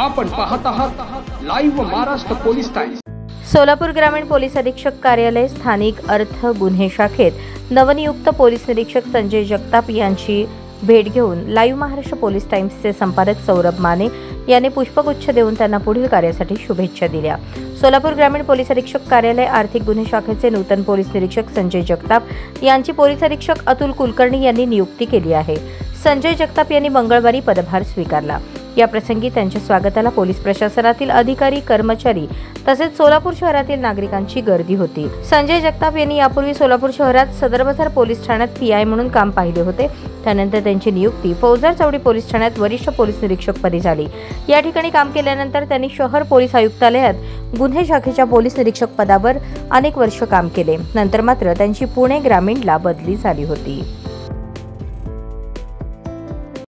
आपण पाहत आहात live Maharashtra police times. Solapur ग्रामीण पोलीस अधीक्षक कार्यालय स्थानिक अर्थ गुन्हे शाखेत नवनियुक्त पोलीस निरीक्षक संजय जगताप यांची भेट घेऊन लाईव्ह महाराष्ट्र पोलीस टाइम्सचे संपादक सौरभ माने यांनी पुष्पगुच्छ देऊन त्यांना पुढील कार्यासाठी शुभेच्छा दिल्या। सोलापूर ग्रामीण पोलीस अधीक्षक कार्यालय आर्थिक गुन्हे शाखेचे नूतन पोलीस निरीक्षक संजय जगताप यांची पोलीस अधीक्षक अतुल कुलकर्णी यांनी नियुक्ती केली आहे। संजय जगताप यांनी मंगळवारी पदभार स्वीकारला। या प्रसंगी त्यांच्या स्वागताला पोलीस प्रशासनातील अधिकारी, कर्मचारी तसेच सोलापूर शहरातील नागरिकांची गर्दी होती। संजय जगताप यांनी यापूर्वी सोलापूर शहरात सदर बाजार पोलीस ठाण्यात पीआय म्हणून काम पाहिले होते। त्यानंतर त्यांची नियुक्ती फौजदार चौडी पोलीस ठाण्यात वरिष्ठ पोलीस निरीक्षक पदी झाली। या ठिकाणी काम केल्यानंतर त्यांनी शहर पोलीस आयुक्तालयात गुन्हे शाखेच्या पोलीस निरीक्षक पदावर अनेक वर्ष काम केले। नंतर मात्र त्यांची पुणे ग्रामीणला बदली झाली होती।